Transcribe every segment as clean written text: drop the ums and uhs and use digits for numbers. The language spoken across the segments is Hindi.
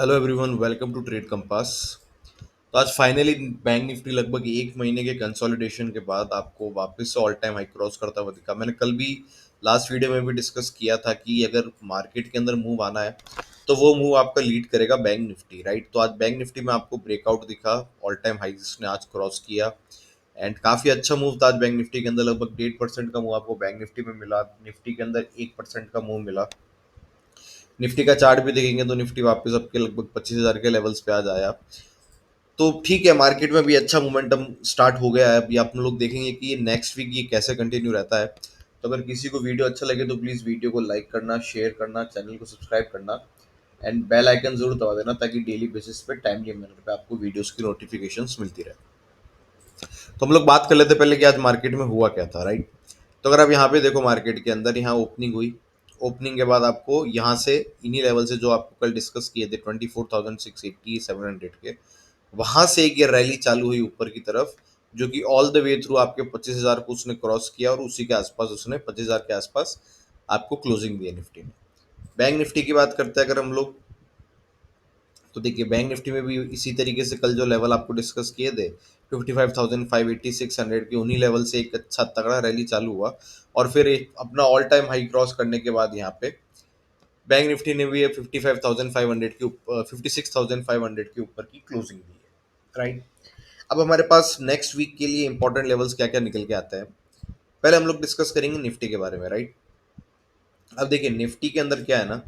Hello everyone, welcome to trade compass. तो आज फाइनली बैंक निफ्टी लगभग एक महीने के कंसोलिडेशन के बाद आपको वापस से ऑल टाइम हाई क्रॉस करता हुआ दिखा। मैंने कल भी लास्ट वीडियो में भी डिस्कस किया था कि अगर मार्केट के अंदर मूव आना है तो वो मूव आपका लीड करेगा बैंक निफ्टी, राइट। तो आज बैंक निफ्टी में आपको ब्रेकआउट दिखा, ऑल टाइम हाई ने आज क्रॉस किया एंड काफ़ी अच्छा मूव था आज बैंक निफ्टी के अंदर। लगभग 1.5% का मूव आपको बैंक निफ्टी में मिला, निफ्टी के अंदर 1% का मूव मिला। निफ्टी का चार्ट भी देखेंगे तो निफ्टी वापस आपके लगभग 25,000 के लेवल्स पे आज आया। तो ठीक है, मार्केट में भी अच्छा मोमेंटम स्टार्ट हो गया है। अभी आप लोग देखेंगे कि ये नेक्स्ट वीक ये कैसे कंटिन्यू रहता है। तो अगर किसी को वीडियो अच्छा लगे तो प्लीज़ वीडियो को लाइक करना, शेयर करना, चैनल को सब्सक्राइब करना एंड बेल आइकन जरूर दबा देना ताकि डेली बेसिस पे टाइमली मैनर पे आपको वीडियोस की नोटिफिकेशंस मिलती रहे। तो हम लोग बात कर लेते हैं पहले कि आज मार्केट में हुआ क्या था, राइट। तो अगर आप यहाँ पे देखो, मार्केट के अंदर यहाँ ओपनिंग हुई। ओपनिंग के बाद आपको यहाँ से इन्हीं लेवल से जो आपको कल डिस्कस किए थे 24,680 700 के, वहां से एक ये रैली चालू हुई ऊपर की तरफ, जो कि ऑल द वे थ्रू आपके 25,000 को उसने क्रॉस किया और उसी के आसपास उसने 25,000 के आसपास आपको क्लोजिंग दी है निफ्टी में। बैंक निफ्टी की बात करते हैं अगर हम लोग, तो देखिए बैंक निफ्टी में भी इसी तरीके से कल जो लेवल आपको डिस्कस किए थे 55,580 600 के, उन्हीं लेवल से एक अच्छा तगड़ा रैली चालू हुआ और फिर एक अपना ऑल टाइम हाई क्रॉस करने के बाद यहाँ पे बैंक निफ्टी ने भी 55,500 के ऊपर 56,500 के ऊपर की क्लोजिंग दी है, राइट। अब हमारे पास नेक्स्ट वीक के लिए इंपॉर्टेंट लेवल्स क्या क्या निकल के आते हैं, पहले हम लोग डिस्कस करेंगे निफ्टी के बारे में, राइट। अब देखिए निफ्टी के अंदर क्या है ना,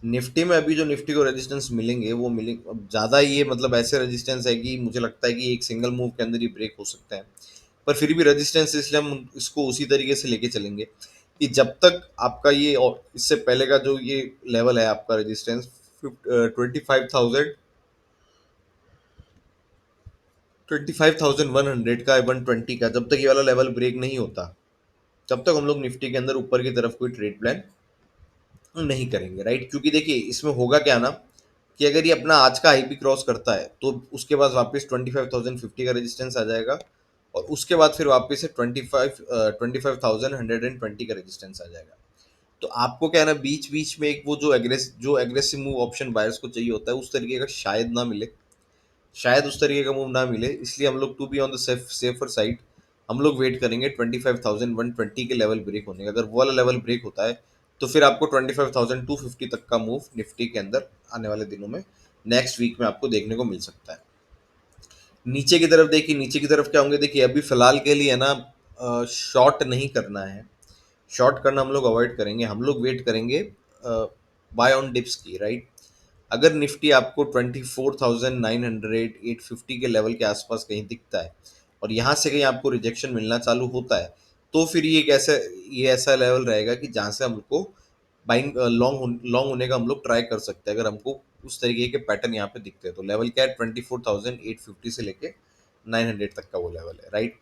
निफ्टी में अभी जो निफ्टी को रेजिस्टेंस मिलेंगे वो मिलेंगे अब ज़्यादा, ये मतलब ऐसे रेजिस्टेंस है कि मुझे लगता है कि एक सिंगल मूव के अंदर ही ब्रेक हो सकता है। पर फिर भी रेजिस्टेंस, इसलिए हम इसको उसी तरीके से लेके चलेंगे कि जब तक आपका ये, और इससे पहले का जो ये लेवल है आपका रेजिस्टेंस 25,000 25,100 का 120 का, जब तक ये वाला लेवल ब्रेक नहीं होता तब तक हम लोग निफ्टी के अंदर ऊपर की तरफ कोई ट्रेड प्लान नहीं करेंगे, राइट। क्योंकि देखिए इसमें होगा क्या ना, कि अगर ये अपना आज का आईपी क्रॉस करता है तो उसके बाद वापस 25,050 का रेजिस्टेंस आ जाएगा और उसके बाद फिर वापस से 25,120 का रेजिस्टेंस आ जाएगा। तो आपको क्या है ना, बीच बीच में एक वो जो एग्रेसिव मूव ऑप्शन बायर्स को चाहिए होता है उस तरीके का शायद ना मिले, शायद उस तरीके का मूव ना मिले, इसलिए हम लोग to be on the safer side हम लोग वेट करेंगे 25,120 के लेवल ब्रेक होने का। अगर वो वाला लेवल ब्रेक होता है तो फिर आपको 25,250 तक का मूव निफ्टी के अंदर आने वाले दिनों में, नेक्स्ट वीक में आपको देखने को मिल सकता है। नीचे की तरफ देखिए, नीचे की तरफ क्या होंगे, देखिए अभी फिलहाल के लिए है ना, शॉर्ट नहीं करना है। शॉर्ट करना हम लोग अवॉइड करेंगे, हम लोग वेट करेंगे बाय ऑन डिप्स की, राइट। अगर निफ्टी आपको 24,900 850 के लेवल के आसपास कहीं दिखता है और यहाँ से कहीं आपको रिजेक्शन मिलना चालू होता है, तो फिर ये ऐसा लेवल रहेगा कि जहाँ से हमको बाइंग लॉन्ग होने का हम लोग ट्राई कर सकते हैं, अगर हमको उस तरीके के पैटर्न यहाँ पे दिखते हैं। तो लेवल क्या है, 24,850 से लेके 900 तक का वो लेवल है, राइट।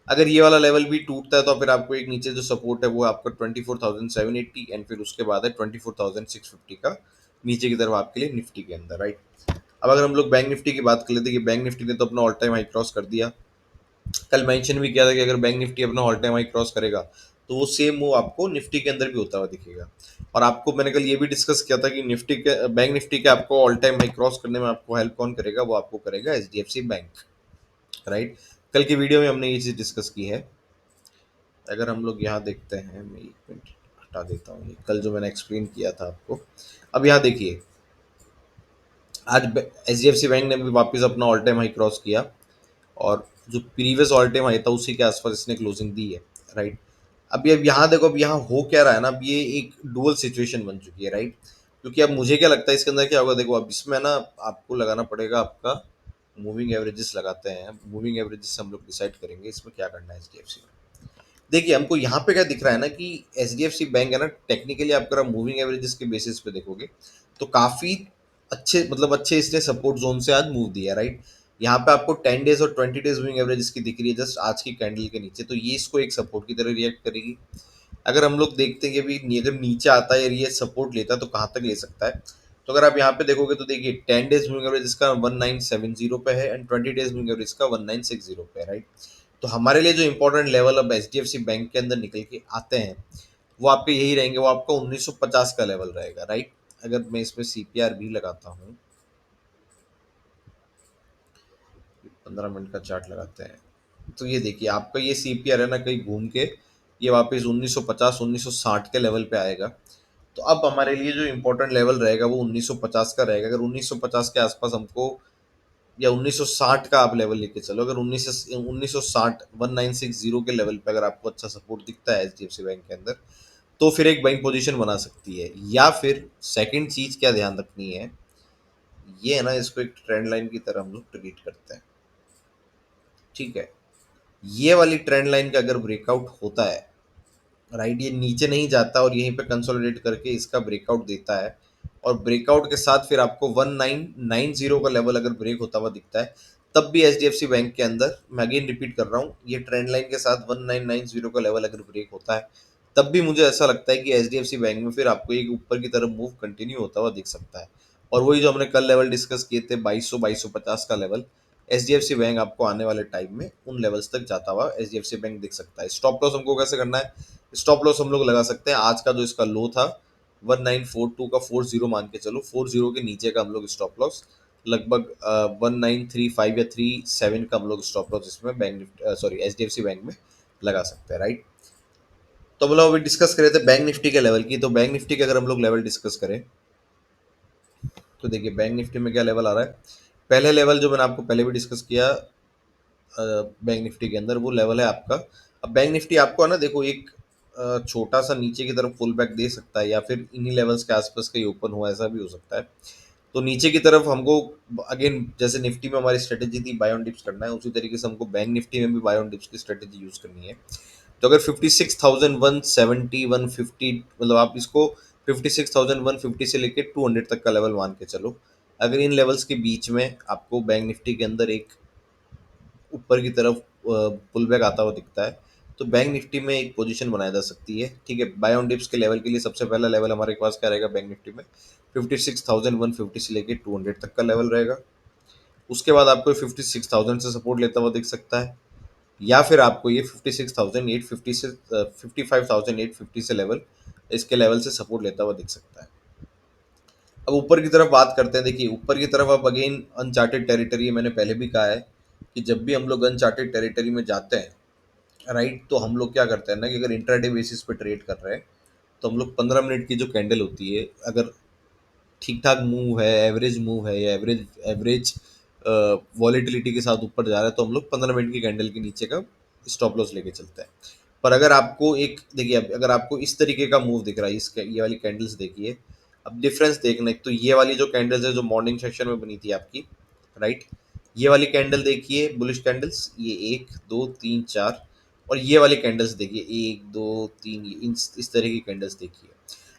अगर ये वाला लेवल भी टूटता है तो फिर आपको एक नीचे जो सपोर्ट है वो आपका 24,780 एंड फिर उसके बाद है 24,650 का नीचे की तरफ आपके लिए निफ्टी के अंदर, राइट। अब अगर हम लोग बैंक निफ्टी की बात कर लेते हैं कि बैंक निफ्टी ने तो अपना ऑल टाइम हाई क्रॉस कर दिया। कल मेंशन भी किया था कि अगर बैंक निफ्टी अपना ऑल टाइम हाई क्रॉस करेगा तो वो सेम मूव आपको निफ्टी के अंदर भी होता हुआ दिखेगा। और आपको मैंने कल ये भी डिस्कस किया था कि निफ्टी के बैंक निफ्टी के आपको ऑल टाइम हाई क्रॉस करने में आपको हेल्प कौन करेगा, वो आपको करेगा एचडीएफसी बैंक, राइट। कल की वीडियो में हमने ये चीज़ डिस्कस की है। अगर हम लोग यहाँ देखते हैं, मैं एक मिनट हटा देता हूँ, ये कल जो मैंने एक्सप्लेन किया था आपको। अब यहाँ देखिए, आज H D F C bank ने भी वापस अपना ऑल टाइम हाई क्रॉस किया और जो प्रीवियस ऑल टाइम हाई था उसी के आसपास इसने क्लोजिंग दी है, राइट। अभी अब यहाँ देखो, अब यहाँ हो क्या रहा है ना, अब ये एक डुअल सिचुएशन बन चुकी है, राइट। क्योंकि अब मुझे क्या लगता है इसके अंदर क्या होगा, देखो अब इसमें ना आपको लगाना पड़ेगा आपका मूविंग एवरेजेस लगाते हैं, मूविंग एवरेजेस से हम लोग डिसाइड करेंगे इसमें क्या करना है एच डी एफ सी में। देखिए हमको यहाँ पे क्या दिख रहा है ना कि H D F C bank है ना, टेक्निकली आप अगर मूविंग एवरेजेस के बेसिस पे देखोगे तो काफ़ी अच्छे, मतलब अच्छे इसने सपोर्ट जोन से आज मूव दिया, राइट। यहाँ पे आपको 10 डेज और 20 डेज मूविंग एवरेजेस की दिख रही है जस्ट आज की कैंडल के नीचे, तो ये इसको एक सपोर्ट की तरह रिएक्ट करेगी। अगर हम लोग देखते हैं कि अभी अगर नीचे आता है और ये सपोर्ट लेता है तो कहाँ तक ले सकता है। तो अगर आप यहाँ पे देखोगे तो देखिए 10 डेज मूविंग एवरेज इसका 1970 पे है एंड 20 डेज मूविंग एवरेज इसका 1960 पे है, राइट। तो हमारे लिए जो इंपॉर्टेंट लेवल अब H D F C bank के अंदर निकल के आते हैं वो आपके यही रहेंगे, वो आपका 1950 का लेवल रहेगा, राइट। अगर मैं इसमें सीपीआर भी लगाता हूँ, 15 मिनट का चार्ट लगाते हैं, तो ये देखिए आपका ये सीपीआर है ना, कहीं घूम के ये वापस 1950 1960 के लेवल पे आएगा। तो अब हमारे लिए जो इम्पोर्टेंट लेवल रहेगा वो 1950 का रहेगा। अगर 1950 के आसपास हमको, या 1960 का आप लेवल लेके चलो, अगर 1960 1960 के लेवल पे अगर आपको अच्छा सपोर्ट दिखता है एचडीएफसी बैंक के अंदर, तो फिर एक बाइंग पोजीशन बना सकती है। या फिर सेकंड चीज क्या ध्यान रखनी है, ये है ना, इसको एक ट्रेंड लाइन की तरह हम लोग ट्रीट करते हैं, ठीक है। ये वाली ट्रेंड लाइन का अगर ब्रेकआउट होता है, राइट, ये नीचे नहीं जाता और यहीं पे कंसोलिडेट करके इसका ब्रेकआउट देता है, और ब्रेकआउट के साथ फिर आपको 1990 का लेवल अगर ब्रेक होता हुआ दिखता है, तब भी H D F C bank के अंदर, मैं अगेन रिपीट कर रहा हूँ, ये ट्रेंड लाइन के साथ 1990 का लेवल अगर ब्रेक होता है, तब भी मुझे ऐसा लगता है कि H D F C bank में फिर आपको एक ऊपर की तरफ मूव कंटिन्यू होता हुआ दिख सकता है। और वही जो हमने कल लेवल डिस्कस किए थे 2200 2250 का लेवल, H D F C bank आपको आने वाले टाइम में उन लेवल्स तक जाता हुआ H D F C bank दिख सकता है। स्टॉप लॉस हमको कैसे करना है, स्टॉप लॉस हम लोग लगा सकते हैं आज का जो इसका लो था 1942 का 40 मान के चलो, 40 के नीचे का हम लोग स्टॉप लॉस लगभग 1935 या 37 का हम लोग स्टॉप लॉस इसमें bank Nifty, sorry H D F C bank में लगा सकते हैं, राइट। तो हम लोग अभी डिस्कस करे थे बैंक निफ्टी के लेवल की, तो बैंक निफ्टी के अगर हम लोग लेवल डिस्कस करें, तो देखिए बैंक निफ्टी में क्या लेवल आ रहा है। पहले लेवल जो मैंने आपको पहले भी डिस्कस किया बैंक निफ्टी के अंदर, वो लेवल है आपका, अब बैंक निफ्टी आपको है ना, देखो एक छोटा सा नीचे की तरफ पुल बैक दे सकता है, या फिर इन्हीं लेवल्स के आसपास कहीं ओपन हुआ, ऐसा भी हो सकता है। तो नीचे की तरफ हमको, अगेन जैसे निफ्टी में हमारी स्ट्रेटेजी थी बाय ऑन डिप्स करना है, उसी तरीके से हमको बैंक निफ्टी में भी बाय ऑन डिप्स की स्ट्रेटेजी यूज करनी है। तो अगर 56,170 150, मतलब आप इसको 56,150 से लेके 200 तक का लेवल मान के चलो, अगर इन लेवल्स के बीच में आपको बैंक निफ्टी के अंदर एक ऊपर की तरफ पुल बैक आता हुआ दिखता है, तो बैंक निफ्टी में एक पोजीशन बनाई जा सकती है, ठीक है। बाय ऑन डिप्स के लेवल के लिए सबसे पहला लेवल हमारे पास क्या रहेगा बैंक निफ्टी में, 56,150 से लेके 200 तक का लेवल रहेगा। उसके बाद आपको 56,000 से सपोर्ट लेता हुआ दिख सकता है, या फिर आपको ये 56,850 से 55,850 से लेवल, इसके लेवल से सपोर्ट लेता हुआ दिख सकता है। अब ऊपर की तरफ बात करते हैं, देखिए ऊपर की तरफ अब अगेन अनचार्टेड टेरिटरी है, मैंने पहले भी कहा है कि जब भी हम लोग अनचार्टेड टेरिटरी में जाते हैं, राइट, तो हम लोग क्या करते हैं ना, कि अगर इंट्राडे बेसिस पे ट्रेड कर रहे हैं, तो हम लोग 15 मिनट की जो कैंडल होती है, अगर ठीक ठाक मूव है, एवरेज मूव है, या एवरेज एवरेज वॉलेटिलिटी के साथ ऊपर जा रहा है, तो हम लोग 15 मिनट की कैंडल के नीचे का स्टॉप लॉस लेके चलते हैं। पर अगर आपको एक देखिए, अब अगर आपको इस तरीके का मूव दिख रहा है, इस ये वाली कैंडल्स देखिए, अब डिफरेंस देखना, एक तो ये वाली जो कैंडल्स है जो मॉर्निंग सेक्शन में बनी थी आपकी, राइट, ये वाली कैंडल देखिए बुलिश कैंडल्स, ये 1 2 3 4, और ये वाली कैंडल्स देखिए 1 2 3, इस तरह की कैंडल्स देखिए।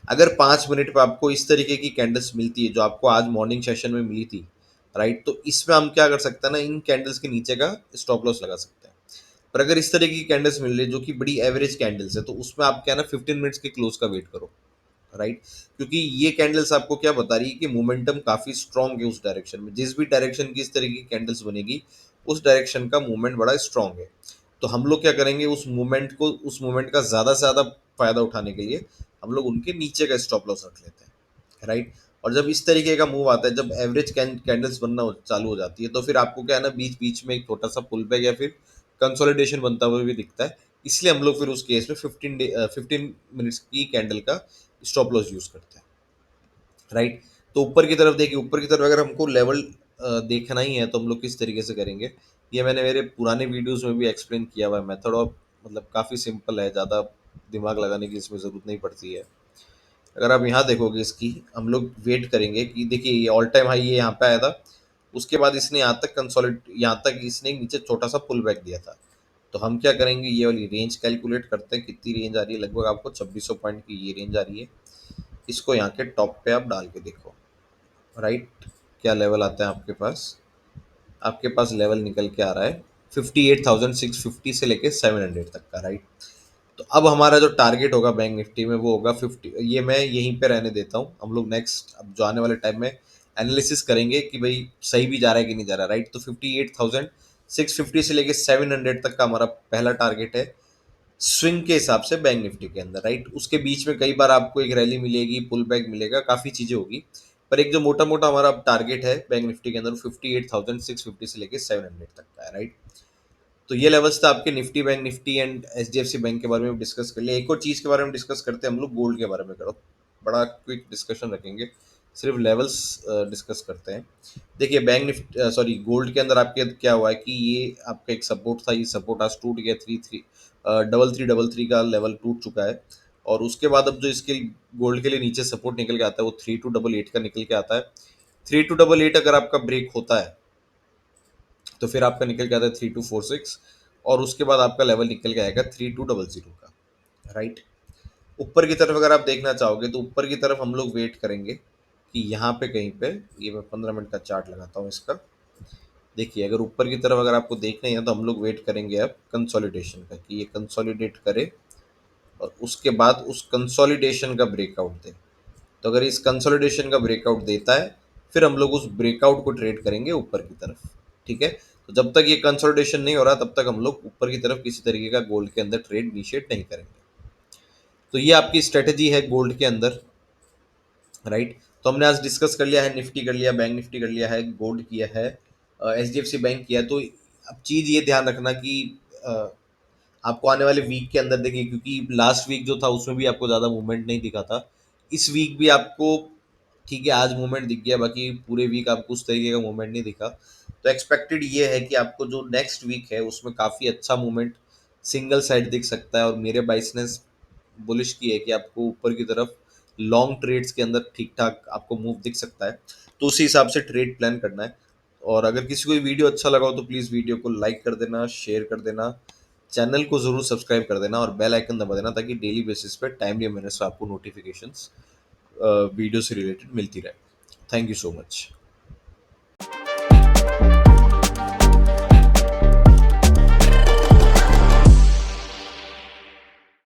अगर 5 मिनट पे आपको इस तरीके की कैंडल्स मिलती है जो आपको आज मॉर्निंग सेशन में मिली थी, राइट, तो इसमें हम क्या कर सकते हैं ना, इन कैंडल्स के नीचे का स्टॉप लॉस लगा सकते हैं। पर अगर इस तरीके की कैंडल्स मिल रही है जो कि बड़ी एवरेज कैंडल्स है, तो उसमें आप क्या ना 15 मिनट्स के क्लोज का वेट करो, राइट। क्योंकि ये कैंडल्स आपको क्या बता रही है कि मोमेंटम काफी स्ट्रांग है उस डायरेक्शन में, जिस भी डायरेक्शन की इस तरीके की कैंडल्स बनेगी, उस डायरेक्शन का मूवमेंट बड़ा स्ट्रांग है। तो हम लोग क्या करेंगे, उस मूवमेंट का ज्यादा से ज्यादा फायदा उठाने के लिए हम लोग उनके नीचे का स्टॉप लॉस रख लेते हैं, राइट। और जब इस तरीके का मूव आता है, जब एवरेज कैंडल्स बनना चालू हो जाती है, तो फिर आपको क्या है ना, बीच बीच में एक छोटा सा पुल बैक या फिर कंसोलिडेशन बनता हुआ भी दिखता है। इसलिए हम लोग फिर उस केस में 15 मिनट्स की कैंडल का स्टॉप लॉस यूज करते हैं, राइट। तो ऊपर की तरफ देखिए, ऊपर की तरफ अगर हमको लेवल देखना ही है, तो हम लोग किस तरीके से करेंगे, ये मैंने मेरे पुराने वीडियोस में भी एक्सप्लेन किया हुआ है मेथड, और मतलब काफ़ी सिंपल है, ज़्यादा दिमाग लगाने की इसमें ज़रूरत नहीं पड़ती है। अगर आप यहाँ देखोगे, इसकी हम लोग वेट करेंगे कि देखिए ये ऑल टाइम हाई ये यहाँ पे आया था, उसके बाद इसने यहाँ तक इसने एक नीचे छोटा सा पुल बैक दिया था। तो हम क्या करेंगे, ये वाली रेंज कैलकुलेट करते हैं, कितनी रेंज आ रही है, लगभग आपको 2600 पॉइंट की ये रेंज आ रही है। इसको यहाँ के टॉप पे आप डाल के देखो, राइट, क्या लेवल आता है आपके पास। आपके पास लेवल निकल के आ रहा है 58,650 से लेके 700 तक का, राइट। तो अब हमारा जो टारगेट होगा बैंक निफ्टी में वो होगा 50, ये मैं यहीं पे रहने देता हूँ, हम लोग नेक्स्ट अब जो आने वाले टाइम में एनालिसिस करेंगे कि भाई सही भी जा रहा है कि नहीं जा रहा, राइट। तो 58,650 से लेके 700 तक का हमारा पहला टारगेट है। स्विंग के हिसाब से बैंक निफ्टी के अंदर, राइट। उसके बीच में कई बार आपको एक रैली मिलेगी, पुल बैक मिलेगा, काफ़ी चीज़ें होगी। पर एक जो मोटा-मोटा हमारा टारगेट है बैंक निफ्टी के अंदर 58,650 से लेके 700 तक का है, राइट। तो ये लेवल्स था आपके Nifty, bank Nifty and HDFC bank के बारे में डिस्कस कर लिया। एक और चीज़ के बारे में डिस्कस करते हैं हम लोग, गोल्ड के बारे में करो। बड़ा क्विक डिस्कशन रखेंगे, सिर्फ लेवल्स डिस्कस करते हैं। देखिए बैंक निफ्टी सॉरी गोल्ड के अंदर आपके क्या हुआ है कि ये आपका एक सपोर्ट था, ये सपोर्ट आज टूट गया, 3-3 का लेवल टूट चुका है। और उसके बाद अब जो इसके गोल्ड के लिए नीचे सपोर्ट निकल के आता है वो 3288 का निकल के आता है। 3288 अगर आपका ब्रेक होता है तो फिर आपका निकल के आता है 3246, और उसके बाद आपका लेवल निकल के आएगा 3200 का, राइट। ऊपर की तरफ अगर आप देखना चाहोगे तो ऊपर की तरफ हम लोग वेट करेंगे कि यहाँ पे कहीं पे, ये मैं 15 मिनट का चार्ट लगाता हूँ इसका। देखिए अगर ऊपर की तरफ अगर आपको देखना ही है तो हम लोग वेट करेंगे अब कंसोलिडेशन का, कि ये कंसोलिडेट करे और उसके बाद उस कंसोलिडेशन का ब्रेकआउट दे। तो अगर इस कंसोलिडेशन का ब्रेकआउट देता है फिर हम लोग उस ब्रेकआउट को ट्रेड करेंगे ऊपर की तरफ, ठीक है। तो जब तक ये कंसोलिडेशन नहीं हो रहा तब तक हम लोग ऊपर की तरफ किसी तरीके का गोल्ड के अंदर ट्रेड इनिशिएट नहीं करेंगे। तो ये आपकी स्ट्रेटेजी है गोल्ड के अंदर, राइट। तो हमने आज डिस्कस कर लिया है, निफ्टी कर लिया, बैंक निफ्टी कर लिया है, गोल्ड किया है, H D F C bank किया है। तो अब चीज़ ये ध्यान रखना कि अ, आपको आने वाले वीक के अंदर देखिए, क्योंकि लास्ट वीक जो था उसमें भी आपको ज़्यादा मूवमेंट नहीं दिखा था। इस वीक भी आपको ठीक है आज मूवमेंट दिख गया, बाकी पूरे वीक आपको उस तरीके का मूवमेंट नहीं दिखा। तो एक्सपेक्टेड ये है कि आपको जो नेक्स्ट वीक है उसमें काफ़ी अच्छा मूवमेंट सिंगल साइड दिख सकता है, और मेरे बाइस ने बुलिश की है कि आपको ऊपर की तरफ लॉन्ग ट्रेड्स के अंदर ठीक ठाक आपको मूव दिख सकता है। तो उसी हिसाब से ट्रेड प्लान करना है। और अगर किसी को ये वीडियो अच्छा लगा हो तो प्लीज़ वीडियो को लाइक कर देना, शेयर कर देना, चैनल को ज़रूर सब्सक्राइब कर देना और बेल आइकन दबा देना, ताकि डेली बेसिस पे टाइमली मैनर से आपको नोटिफिकेशंस वीडियो से रिलेटेड मिलती रहे। Thank you so much.